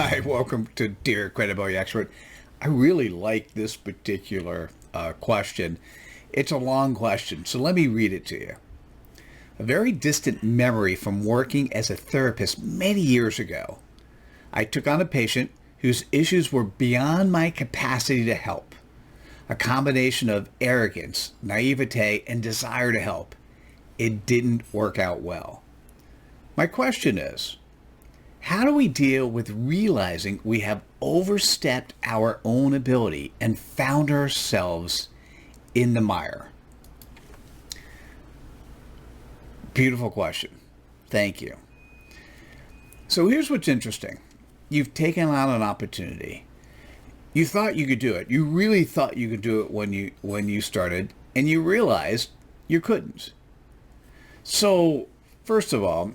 Hi, welcome to Dear Credibility Expert. I really like this particular question. It's a long question, so let me read it to you. A very distant memory from working as a therapist many years ago. I took on a patient whose issues were beyond my capacity to help. A combination of arrogance, naivete, and desire to help. It didn't work out well. My question is, how do we deal with realizing we have overstepped our own ability and found ourselves in the mire? Beautiful question. Thank you. So here's what's interesting. You've taken on an opportunity. You thought you could do it. You really thought you could do it when you started, and you realized you couldn't. So, first of all,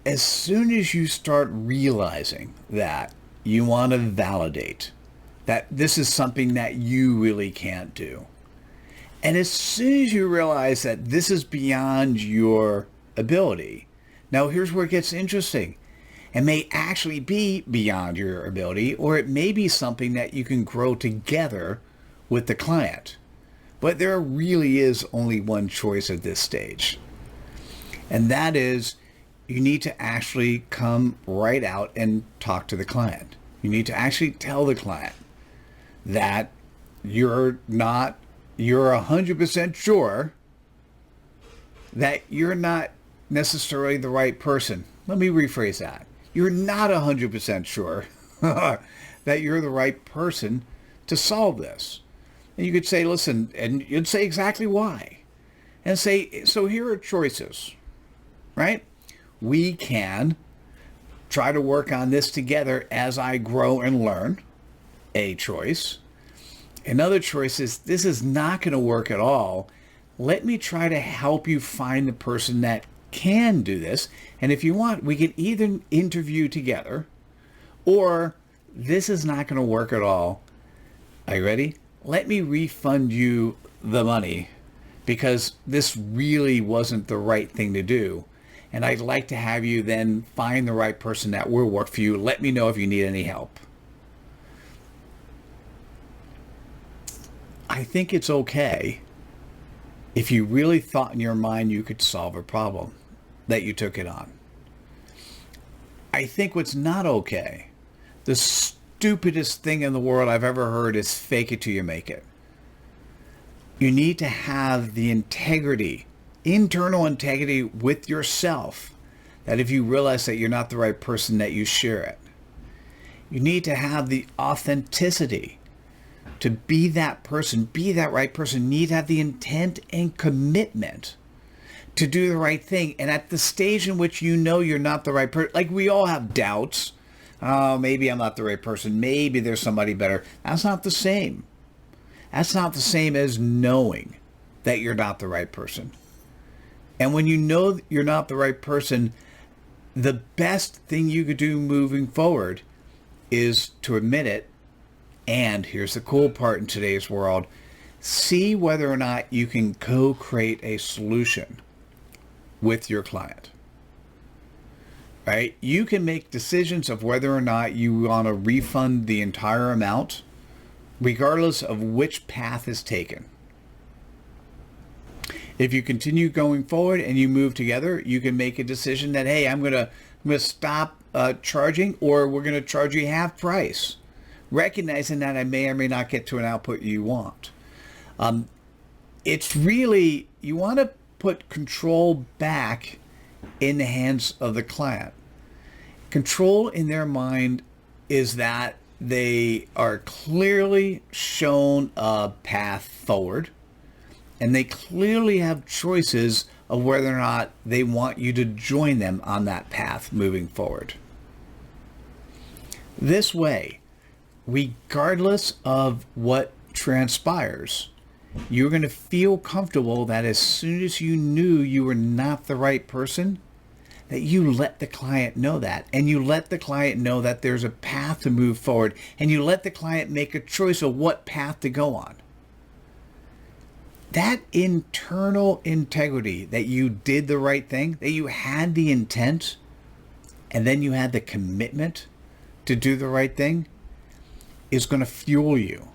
as soon as you start realizing that, you want to validate that this is something that you really can't do. And as soon as you realize that this is beyond your ability, now here's where it gets interesting. It may actually be beyond your ability, or it may be something that you can grow together with the client. But there really is only one choice at this stage. And that is, you need to actually come right out and talk to the client. You need to actually tell the client that you're 100% sure that you're not necessarily the right person. Let me rephrase that. You're not 100% sure that you're the right person to solve this. And you could say, listen, and you'd say exactly why. And say, so here are choices, right? We can try to work on this together as I grow and learn, a choice. Another choice is, this is not going to work at all. Let me try to help you find the person that can do this. And if you want, we can either interview together, or this is not going to work at all. Are you ready? Let me refund you the money because this really wasn't the right thing to do. And I'd like to have you then find the right person that will work for you. Let me know if you need any help. I think it's okay if you really thought in your mind you could solve a problem that you took it on. I think what's not okay, the stupidest thing in the world I've ever heard is fake it till you make it. You need to have the integrity, internal integrity with yourself, that if you realize that you're not the right person, that you share it. You need to have the authenticity to be that person, be that right person. You need to have the intent and commitment to do the right thing. And at the stage in which you know you're not the right person, like we all have doubts. Oh, maybe I'm not the right person. Maybe there's somebody better. That's not the same. That's not the same as knowing that you're not the right person. And when you know you're not the right person, the best thing you could do moving forward is to admit it. And here's the cool part in today's world. See whether or not you can co-create a solution with your client. Right? You can make decisions of whether or not you want to refund the entire amount, regardless of which path is taken. If you continue going forward and you move together, you can make a decision that, hey, I'm gonna stop charging, or we're gonna charge you half price, recognizing that I may or may not get to an output you want. It's really, you want to put control back in the hands of the client. Control in their mind is that they are clearly shown a path forward, and they clearly have choices of whether or not they want you to join them on that path moving forward. This way, regardless of what transpires, you're going to feel comfortable that as soon as you knew you were not the right person, that you let the client know that, and you let the client know that there's a path to move forward, and you let the client make a choice of what path to go on. That internal integrity that you did the right thing, that you had the intent, and then you had the commitment to do the right thing is going to fuel you.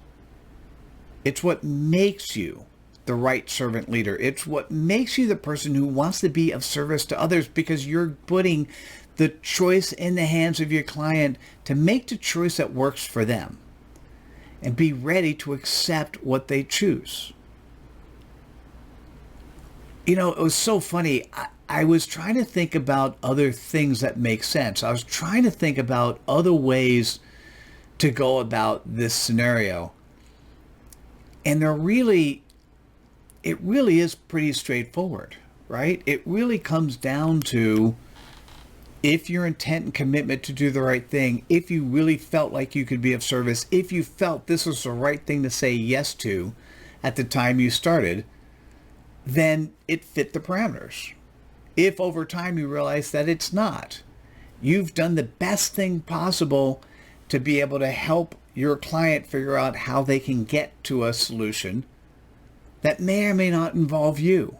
It's what makes you the right servant leader. It's what makes you the person who wants to be of service to others, because you're putting the choice in the hands of your client to make the choice that works for them and be ready to accept what they choose. You know, it was so funny. I was trying to think about other things that make sense. I was trying to think about other ways to go about this scenario. And it really is pretty straightforward, right? It really comes down to, if your intent and commitment to do the right thing, if you really felt like you could be of service, if you felt this was the right thing to say yes to at the time you started, then it fit the parameters. If over time you realize that it's not, you've done the best thing possible to be able to help your client figure out how they can get to a solution that may or may not involve you.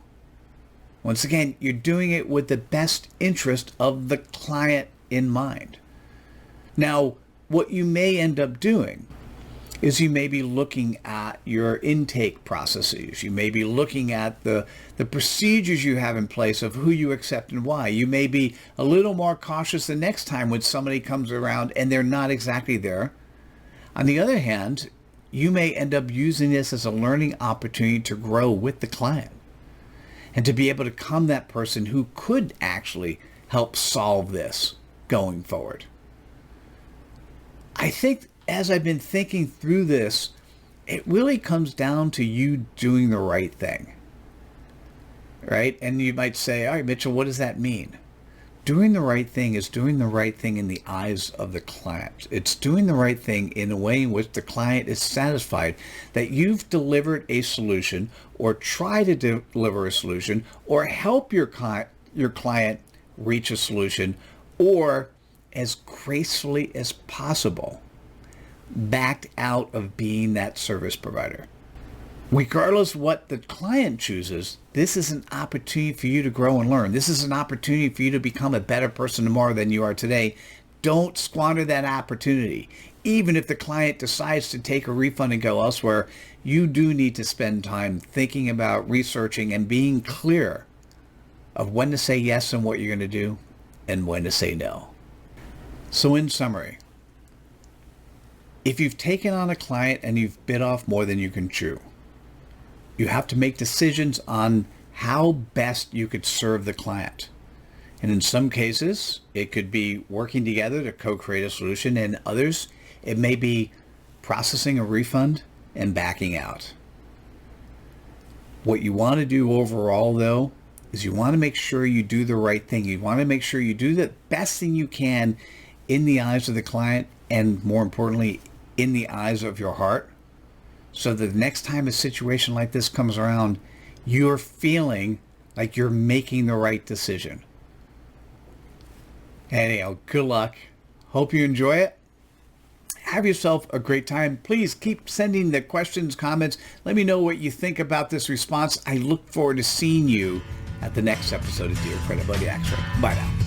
Once again, you're doing it with the best interest of the client in mind. Now, what you may end up doing is you may be looking at your intake processes. You may be looking at the procedures you have in place of who you accept and why. You may be a little more cautious the next time when somebody comes around and they're not exactly there. On the other hand, you may end up using this as a learning opportunity to grow with the client and to be able to become that person who could actually help solve this going forward. I think as I've been thinking through this, it really comes down to you doing the right thing, right? And you might say, all right, Mitchell, what does that mean? Doing the right thing is doing the right thing in the eyes of the client. It's doing the right thing in a way in which the client is satisfied that you've delivered a solution, or try to deliver a solution, or help your client reach a solution, or as gracefully as possible, backed out of being that service provider. Regardless what the client chooses, this is an opportunity for you to grow and learn. This is an opportunity for you to become a better person tomorrow than you are today. Don't squander that opportunity. Even if the client decides to take a refund and go elsewhere, you do need to spend time thinking about researching and being clear of when to say yes and what you're going to do and when to say no. So in summary, if you've taken on a client and you've bit off more than you can chew, you have to make decisions on how best you could serve the client. And in some cases, it could be working together to co-create a solution. In others, it may be processing a refund and backing out. What you want to do overall, though, is you want to make sure you do the right thing. You want to make sure you do the best thing you can in the eyes of the client, and more importantly, in the eyes of your heart, so that the next time a situation like this comes around, you're feeling like you're making the right decision. Anyhow, good luck. Hope you enjoy it. Have yourself a great time. Please keep sending the questions, comments. Let me know what you think about this response. I look forward to seeing you at the next episode of Dear Credit Buddy Expert. Bye now.